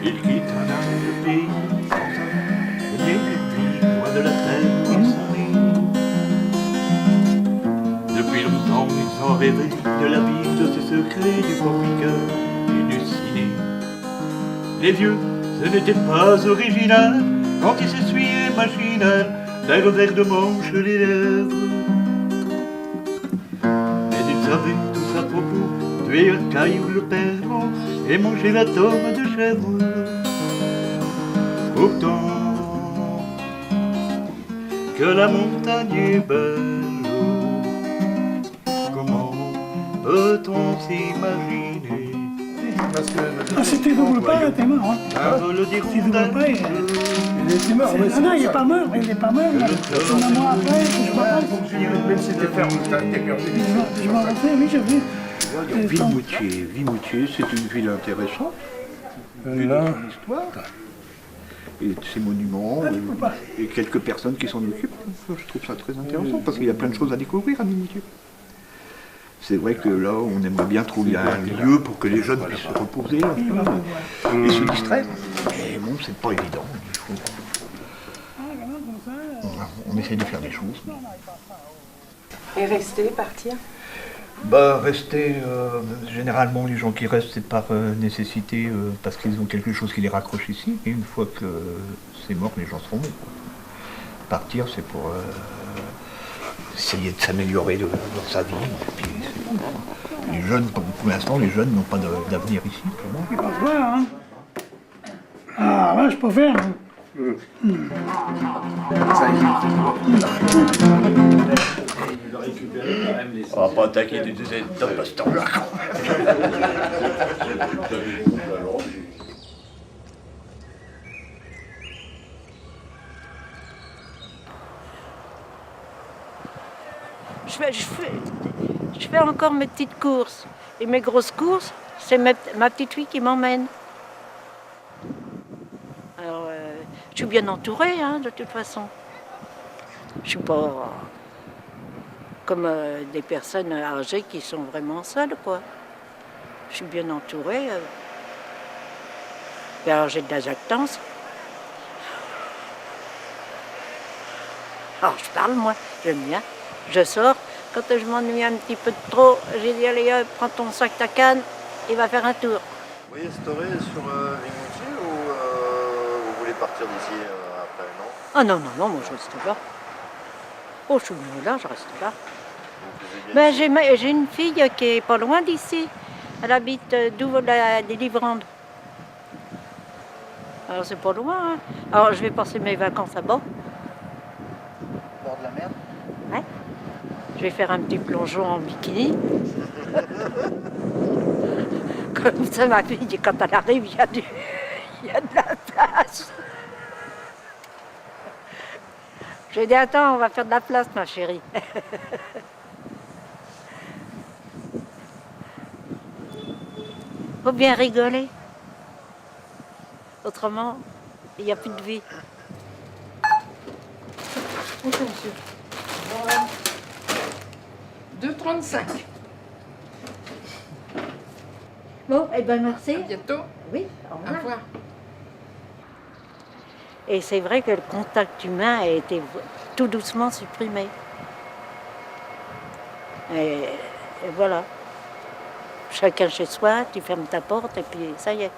Il quitte un âge pays sans un renier depuis loin de la terre où ils sont nés. Depuis longtemps, ils ont rêvé de la vie, de ses secrets, du porte-piqueur et du ciné. Les vieux, ce n'était pas original quand ils s'essuyaient machinal d'un revers de manche les lèvres. Mais ils avaient tous à propos tuer un caillou le perdreau et manger la tome de chèvre. Pourtant, que la montagne est belle, comment peut-on s'imaginer? Ah, si tu développes pas, t'es mort. Un vol d'hirondelle. Il est mort, oui. Non, il est pas mort, il est pas mort. Un mois après, je m'en rappelle. Même si t'es ferme, t'es perdu. Je m'en rappelle, oui, j'ai vu. Vimoutier, c'est une ville intéressante. Là. Une histoire. Et ces monuments, et quelques personnes qui s'en occupent. Je trouve ça très intéressant parce qu'il y a plein de choses à découvrir à Vimoutier. C'est vrai que là, on aimerait bien trouver un lieu pour que les jeunes puissent se reposer et se distraire. Mais bon, c'est pas évident. On essaie de faire des choses. Et rester, partir? Rester, généralement les gens qui restent c'est par nécessité, parce qu'ils ont quelque chose qui les raccroche ici, et une fois que c'est mort, les gens seront morts. Partir c'est pour essayer de s'améliorer dans sa vie. Et puis, les jeunes, pour l'instant, les jeunes n'ont pas d'avenir ici. Il va se voir, hein. Ah, là, je peux faire. Hein. On va pas attaquer des top à ce temps-là. Je fais encore mes petites courses. Et mes grosses courses, c'est ma petite fille qui m'emmène. Alors, je suis bien entourée, hein, de toute façon. Je suis pas comme des personnes âgées qui sont vraiment seules, quoi. Je suis bien entourée. Et alors, j'ai de la jactance. Alors, je parle, moi, j'aime bien. Je sors. Quand je m'ennuie un petit peu de trop, j'ai dit, allez, prends ton sac, ta canne, et va faire un tour. Vous voyez restaurer sur Vimoutier ou vous voulez partir d'ici après, non? Ah non, non, non, moi je reste là. Oh, je suis venue là, je reste là. Ben, j'ai une fille qui est pas loin d'ici. Elle habite des Livrandes. Alors c'est pas loin, hein. Alors je vais passer mes vacances à bas. Au bord de la mer? Ouais. Je vais faire un petit plongeon en bikini. Comme ça, ma fille, quand elle arrive, il y a de la place. J'ai dit, attends, on va faire de la place, ma chérie. Faut bien rigoler. Autrement, il n'y a plus de vie. Bonjour, monsieur. Voilà. 2,35. Bon, eh bien merci. À bientôt. Oui, au Au revoir. revoir. Et c'est vrai que le contact humain a été tout doucement supprimé. Et voilà. Chacun chez soi, tu fermes ta porte et puis ça y est.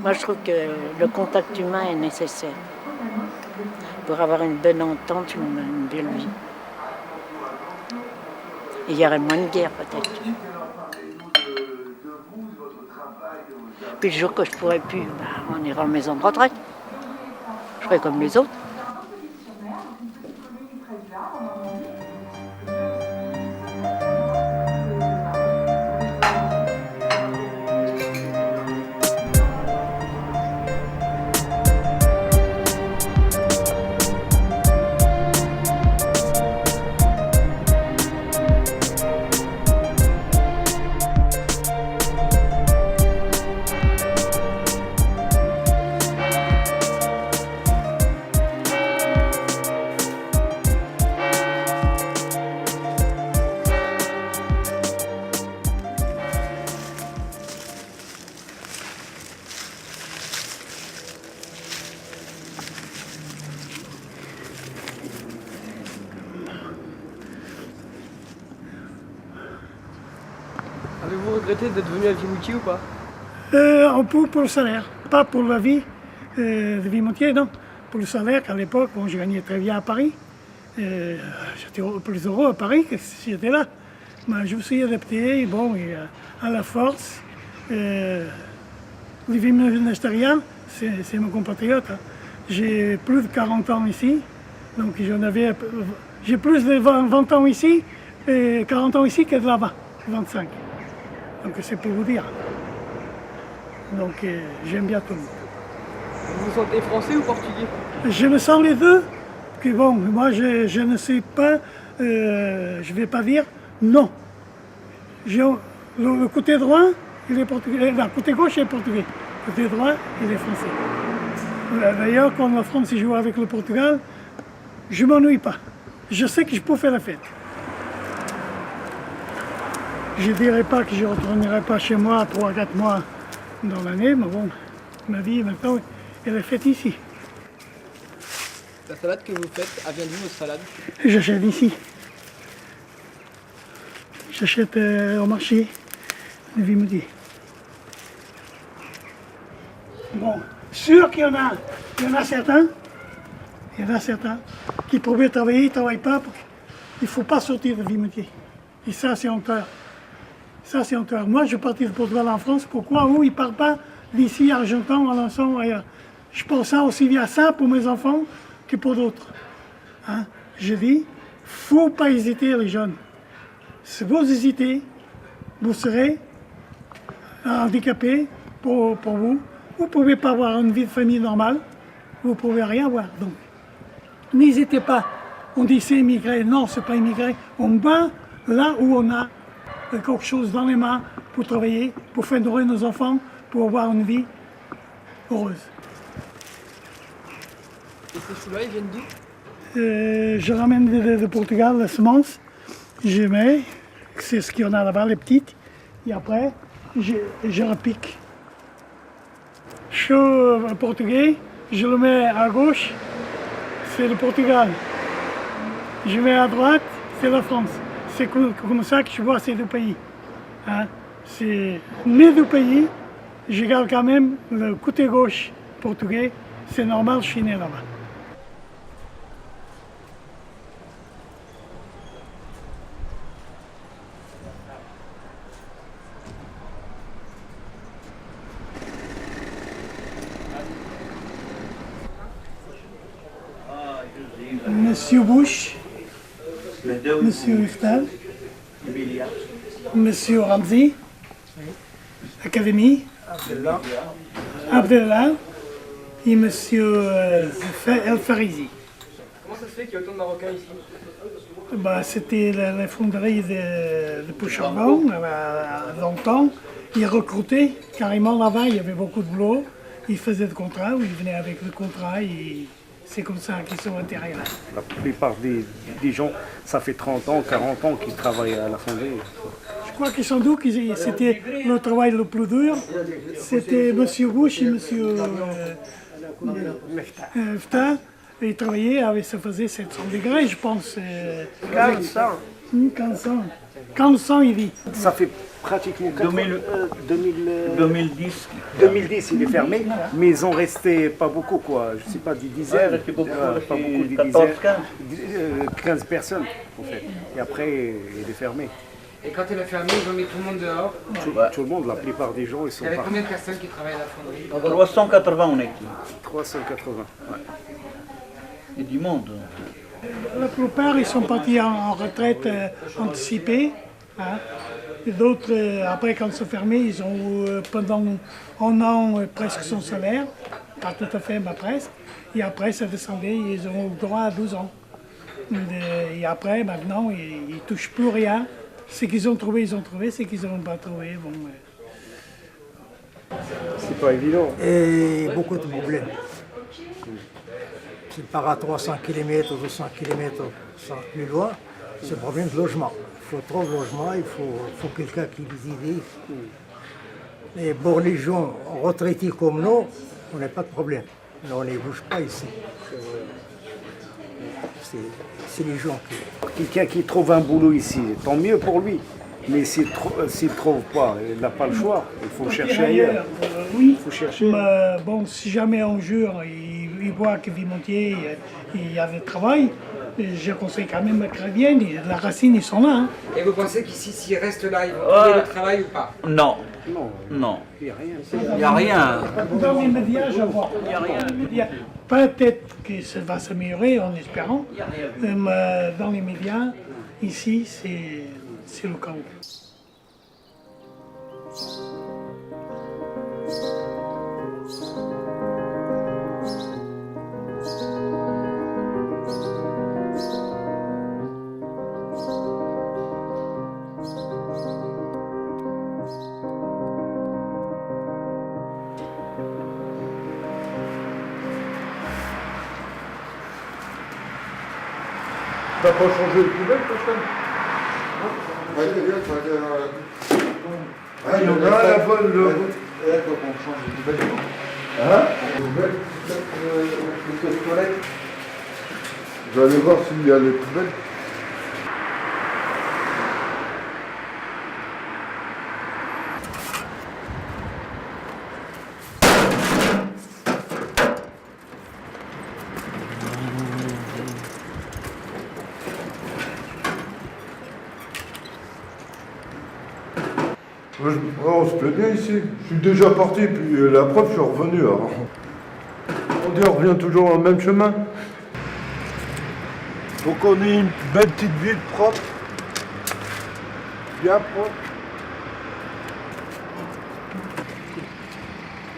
Moi, je trouve que le contact humain est nécessaire pour avoir une bonne entente, une belle vie. Et il y aurait moins de guerre, peut-être. Puis le jour que je ne pourrai plus, on ira en maison de retraite. Je ferai comme les autres. regrettez d'être venu à Vimoutier ou pas? Pour le salaire, pas pour la vie de Vimoutier, non. Pour le salaire, qu'à l'époque, bon, je gagnais très bien à Paris. J'étais plus heureux à Paris que si j'étais là. Mais je me suis adapté, bon, et, à la force. Les vies ministérielles, c'est mon compatriote. Hein. J'ai plus de 40 ans ici, donc j'ai plus de 20 ans ici, et 40 ans ici que de là-bas, 25. Donc c'est pour vous dire. Donc j'aime bien tout le monde. Vous vous sentez français ou portugais? Je me sens les deux. Que bon, moi je ne sais pas, je ne vais pas dire non. Le côté droit, il est portugais, le côté gauche il est portugais. Le côté droit, il est français. D'ailleurs, quand la France joue avec le Portugal, je ne m'ennuie pas. Je sais que je peux faire la fête. Je ne dirais pas que je ne retournerai pas chez moi 3 à 4 mois dans l'année, mais bon, ma vie maintenant, elle est faite ici. La salade que vous faites, elle vient d'où votre salade? J'achète ici. J'achète au marché de Vimoutier. Bon, sûr qu'il y en a certains qui pouvaient travailler, ils ne travaillent pas. Il ne faut pas sortir de Vimoutier. Et ça, c'est honteux. Ça, c'est honteux. Moi, je suis parti de Portugal en France. Pourquoi eux, ils ne partent pas d'ici à Argenton, à Alençon, ailleurs? Je pense ça aussi bien ça pour mes enfants que pour d'autres. Hein? Je dis, il ne faut pas hésiter, les jeunes. Si vous hésitez, vous serez handicapés pour vous. Vous ne pouvez pas avoir une vie de famille normale. Vous ne pouvez rien avoir. Donc, n'hésitez pas. On dit c'est immigré. Non, ce n'est pas immigré. On va là où on a quelque chose dans les mains pour travailler, pour faire nourrir nos enfants, pour avoir une vie heureuse. Et ces choux-là, ils viennent d'où? Je ramène de Portugal les semences. Je mets, c'est ce qu'il y en a là-bas, les petites. Et après, je repique. Je suis portugais, je le mets à gauche, c'est le Portugal. Je mets à droite, c'est la France. C'est comme ça que je vois ces deux pays. Hein? C'est mes deux pays, je garde quand même le côté gauche portugais. C'est normal, je suis né là-bas. Monsieur Bush, Monsieur Huftal, Monsieur Ramzi, Académie, Abdellah et Monsieur El Farizi. Comment ça se fait qu'il y a autant de Marocains ici? Bah, c'était la fonderie de Pouchardon, longtemps. Ils recrutaient carrément là-bas, il y avait beaucoup de boulot. Ils faisaient le contrat, ou ils venaient avec le contrat. Et c'est comme ça qu'ils sont atterrés là. La plupart des gens, ça fait 30 ans, 40 ans qu'ils travaillent à la fonderie. Je crois qu'ils sont doux, c'était le travail le plus dur. C'était M. Bush et M. Fta. Ils travaillaient, ça faisait 700 degrés, je pense. 1500, il dit. Ça fait pratiquement 2010. 2010, il est fermé, mais ils ont resté pas beaucoup, quoi. Je sais pas, des dizaines, pas beaucoup, des 14, dizaines, 15 personnes, en fait. Et après, il est fermé. Et quand il a fermé, ils ont mis tout le monde dehors. Tout le monde, la plupart des gens, ils Il sont y avait partis. combien de personnes qui travaillaient à la fonderie? 380 on est. 380. Ouais. Et du monde. La plupart, ils sont partis en retraite anticipée. Hein. Et d'autres, après, quand ils sont fermés, ils ont pendant un an presque son salaire. Pas tout à fait, mais presque. Et après, ça descendait, ils ont le droit à 12 ans. Et après, maintenant, ils ne touchent plus rien. Ce qu'ils ont trouvé, ils ont trouvé. Ce qu'ils n'ont pas trouvé, bon. C'est pas évident. Et beaucoup de problèmes. S'il part à 300 km ou 200 km plus loin, c'est le problème de logement. Il faut trop de logement, il faut quelqu'un qui les aide. Mais pour les gens retraités comme nous, on n'a pas de problème. Nous, on ne bouge pas ici. C'est les gens qui... Quelqu'un qui trouve un boulot ici, tant mieux pour lui. Mais s'il ne trouve pas, il n'a pas le choix. Il faut chercher ailleurs. Oui. Il faut chercher. Mais bon, si jamais un jour il voit que Vimoutier, il y a du travail, je conseille quand même très bien. La racine, ils sont là. Hein. Et vous pensez qu'ici, s'ils restent là, ils vont trouver le travail ou pas? Non. Non, Non. il n'y a rien. Il n'y a rien. Dans les médias, je vois. Il n'y a rien. Peut-être que ça va s'améliorer en espérant. Mais dans les médias, ici, c'est le chaos. T'as pas changé de poubelle, Pascal? Ah, il y en a la bonne, le... Là, quand on change de poubelle, hein? Poubelle, le toilette. Je vais aller voir s'il y a les poubelles. On se plaît bien ici. Je suis déjà parti, puis la preuve, je suis revenu. Alors. On dit, on revient toujours dans le même chemin. Faut qu'on ait une belle petite ville propre. Bien propre.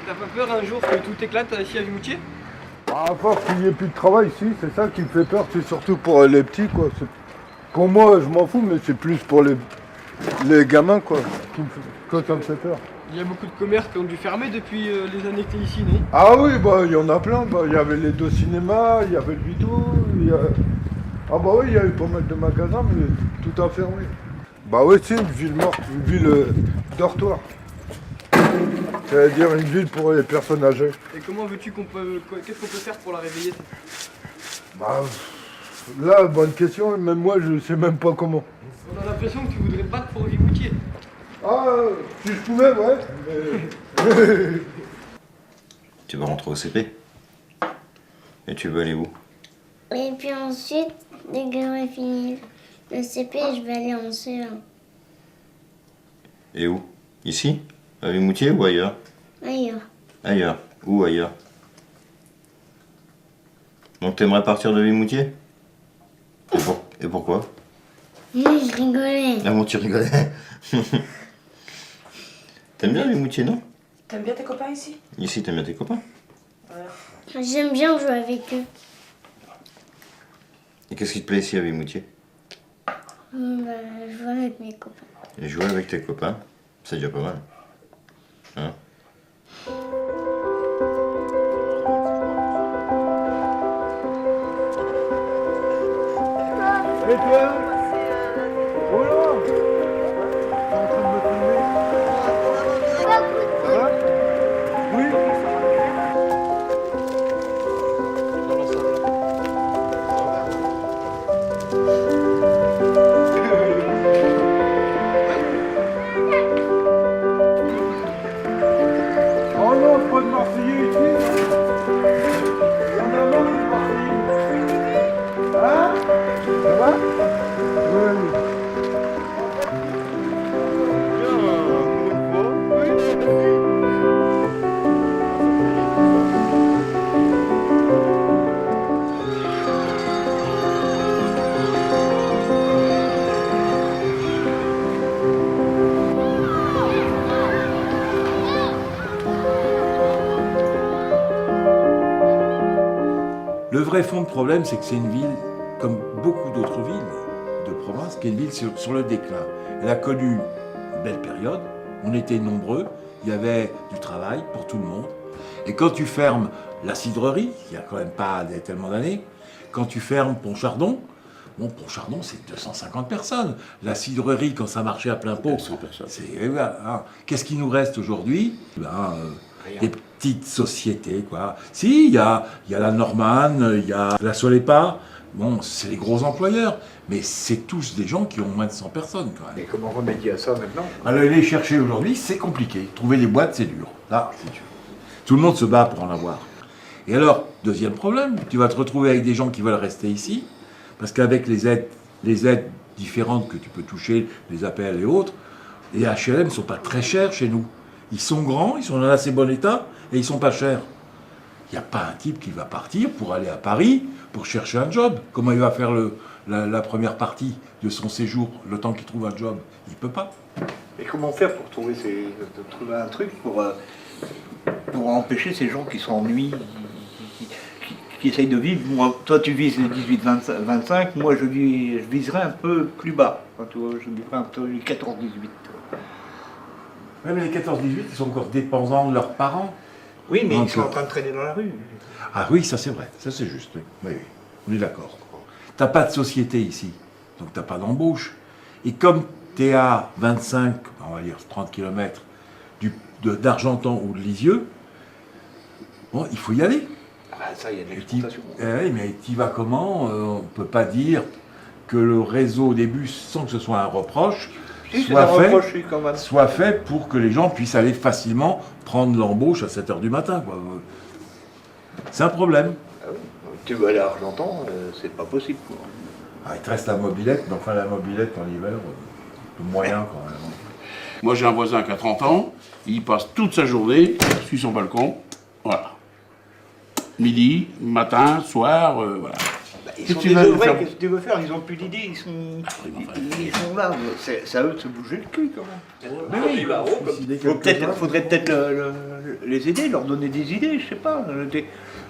T'as pas peur un jour que tout éclate ici à Vimoutier? À force qu'il n'y ait plus de travail ici, c'est ça qui me fait peur. C'est surtout pour les petits, quoi. Pour moi, je m'en fous, mais c'est plus pour les gamins, quoi, que ça me fait peur. Il y a beaucoup de commerces qui ont dû fermer depuis les années que t'es ici, non? Ah oui, bah il y en a plein. Bah, il y avait les deux cinémas, il y avait le Vito, ah bah oui, il y a eu pas mal de magasins, mais tout a fermé. Bah oui, c'est une ville morte, une ville dortoir. C'est-à-dire une ville pour les personnes âgées. Et comment veux-tu qu'est-ce qu'on peut faire pour la réveiller? Bah là, bonne question, même moi je sais même pas comment. On a l'impression que tu voudrais te battre pour Vimoutier. Ah, si je pouvais, ouais. Mais... Tu vas rentrer au CP. Et tu veux aller où? Et puis ensuite, dès que j'aurai fini le CP, je vais aller en CE1. Et où? Ici? À Vimoutier ou ailleurs? Ailleurs. Ailleurs. Où ailleurs? Donc t'aimerais partir de Vimoutier? Et pourquoi? Je rigolais. Ah bon, tu rigolais. T'aimes bien Vimoutier, non? T'aimes bien tes copains ici? Ici, t'aimes bien tes copains? J'aime bien jouer avec eux. Et qu'est-ce qui te plaît ici à Vimoutier? Jouer avec mes copains. Et jouer avec tes copains, c'est déjà pas mal. Hein? Et toi? Oh là! T'es en train de me filmer? Ça va? Oui? Oh non, pas de Marseillais ici! Il y en a marre de Marseillais! Hein? Ça va? Oui. Le vrai fond de problème, c'est que c'est une ville, comme beaucoup d'autres villes de province, qui est une ville sur le déclin. Elle a connu une belle période, on était nombreux, il y avait du travail pour tout le monde. Et quand tu fermes la cidrerie, il n'y a quand même pas tellement d'années, quand tu fermes Pontchardon, bon, Pontchardon, c'est 250 personnes. La cidrerie, quand ça marchait à plein pot, c'est... Hein. Qu'est-ce qui nous reste aujourd'hui? Des petites sociétés, quoi. Si, il y a la Normanne, il y a la Solepa, bon, c'est les gros employeurs, mais c'est tous des gens qui ont moins de 100 personnes quand même. Et comment remédier à ça maintenant? Alors, aller chercher aujourd'hui, c'est compliqué. Trouver des boîtes, c'est dur. Là, c'est dur. Tout le monde se bat pour en avoir. Et alors, deuxième problème, tu vas te retrouver avec des gens qui veulent rester ici, parce qu'avec les aides différentes que tu peux toucher, les APL et autres, les HLM ne sont pas très chers chez nous. Ils sont grands, ils sont en assez bon état, et ils sont pas chers. Il n'y a pas un type qui va partir pour aller à Paris pour chercher un job. Comment il va faire la première partie de son séjour, le temps qu'il trouve un job? Il ne peut pas. Et comment faire pour trouver un truc pour empêcher ces gens qui s'ennuient, qui essayent de vivre? Moi, toi tu vises les 18-25, moi je viserais un peu plus bas. Enfin, tu vois, je viserais un peu les 14-18. Ouais, mais les 14-18, ils sont encore dépendants de leurs parents. Oui, mais donc, ils sont en train de traîner dans la rue. Ah oui, ça c'est vrai, ça c'est juste, oui. Oui, oui, on est d'accord. T'as pas de société ici, donc t'as pas d'embauche. Et comme t'es à 25, on va dire 30 km d'Argentan ou de Lisieux, bon, il faut y aller. Ah bah ça, il y a de l'exportation. Oui, mais t'y vas comment? On peut pas dire que le réseau des bus, sans que ce soit un reproche, soit fait pour que les gens puissent aller facilement prendre l'embauche à 7h du matin, quoi. C'est un problème. Ah oui. Tu veux aller à Argentan, c'est pas possible, quoi. Ah, il te reste la mobilette, mais enfin la mobilette en hiver, le moyen quand même. Moi j'ai un voisin qui a 30 ans, il passe toute sa journée sur son balcon, voilà. Midi, matin, soir, voilà. Ils sont désœuvrés, qu'est-ce que tu veux faire? Ils n'ont plus d'idées, ils sont là. C'est à eux de se bouger le cul quand même. Mais oui, faudrait peut-être les aider, leur donner des idées, je sais pas.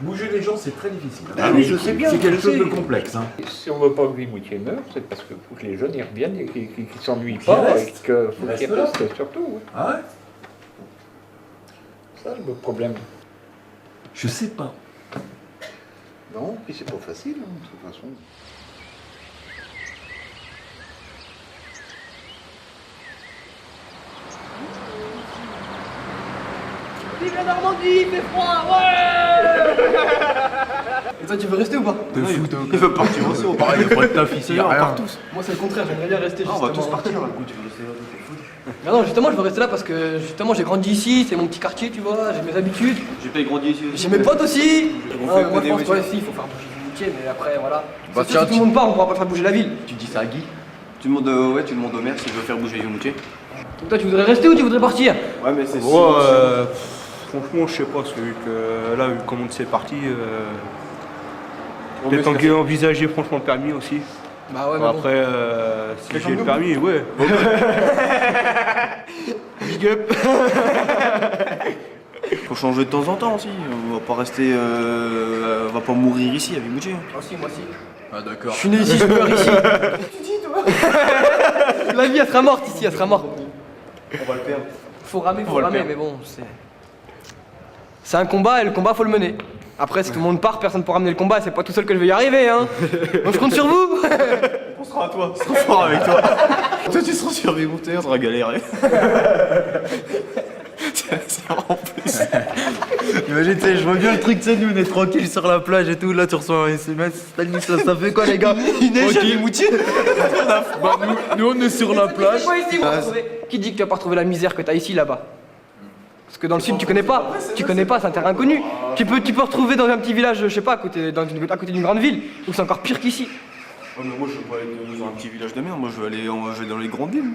Bouger les gens, c'est très difficile. Ah oui, je sais bien. C'est quelque chose de complexe. Hein. Si on veut pas que Vimoutier meure, c'est parce qu'il faut que les jeunes y reviennent et qu'ils ne s'ennuient pas. Et qu'il faut qu'ils restent surtout. Ouais. Ah ouais? Ça le problème. Je sais pas. Non, puis c'est pas facile, hein, de toute façon. Vive la Normandie, il fait froid, ouais. Et toi, tu veux rester ou pas? Te fous, il veut partir aussi, pareil, il n'y a pas de taf ici, on rien. part tous. Moi, c'est le contraire, j'aimerais bien rester justement. On va tous partir, là, tu veux rester là, t'es fou. Non, justement, je veux rester là parce que justement, j'ai grandi ici, c'est mon petit quartier, tu vois, j'ai mes habitudes. J'ai pas grandi ici aussi. J'ai mes potes aussi. Moi, je pense que toi aussi, il faut faire bouger Vimoutier, mais après, voilà. Bah, Si tout le monde part, on pourra pas faire bouger la ville. Tu dis ça à Guy? Tu demandes au maire s'il veut faire bouger Vimoutier. Donc toi, tu voudrais rester ou tu voudrais partir? Ouais, mais c'est moi, franchement, je sais pas, parce que vu que là, vu comment c'est parti, peut-être envisager franchement le permis aussi. Bah ouais, bon, après, si j'ai le permis, ouais. Big up. Faut changer de temps en temps aussi, on va pas rester, on va pas mourir ici à Vimoutier. Moi aussi, moi aussi. Ah d'accord. Je suis né ici, je meurs ici. Tu dis toi? La vie, elle sera morte ici, elle sera morte. On va le perdre. Faut ramer, mais bon, c'est un combat et le combat faut le mener. Après, si tout le monde part, personne ne pourra ramener le combat, c'est pas tout seul que je vais y arriver, hein. Donc je compte sur vous. On sera à toi, on sera fort avec toi. Toi tu seras sur Vimoutier, on sera galéré. C'est en plus. Imagine, tu sais, je vois bien le truc, tu sais, nous on est tranquille sur la plage et tout, là tu reçois un SMS, ça fait quoi les gars? Il neige à Vimoutier. Bah, nous on est sur la plage. Qui dit que tu vas pas retrouver la misère que t'as ici, là-bas? Parce que dans le sud, tu connais pas, c'est un terrain inconnu. Tu peux retrouver dans un petit village, je sais pas, à côté d'une grande ville, où c'est encore pire qu'ici. Oh, mais moi je veux pas aller dans un petit village de merde, moi je veux aller dans les grandes villes.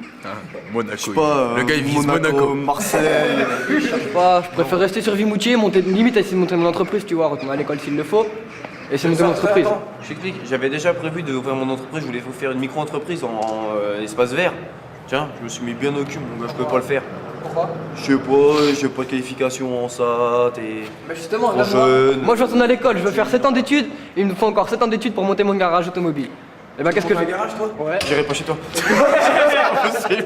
Monaco. Je sais pas, le gars il vise Monaco. Marseille. Je sais pas, je préfère rester sur Vimoutier, limite essayer de monter mon entreprise, tu vois, retourner à l'école s'il le faut, et essayer de monter mon entreprise. Attends, j'explique, j'avais déjà prévu d'ouvrir mon entreprise, je voulais faire une micro-entreprise en espace vert. Tiens, je me suis mis bien au cul, mon gars, je peux pas le faire. Pourquoi? Je sais pas, j'ai pas de qualification en SAT et... Mais justement, là, moi je retourne à l'école, je veux faire 7 ans d'études, et il me faut encore 7 ans d'études pour monter mon garage automobile. Et bah qu'est-ce que je fais? garage toi? Ouais. J'irai pas chez toi. C'est impossible.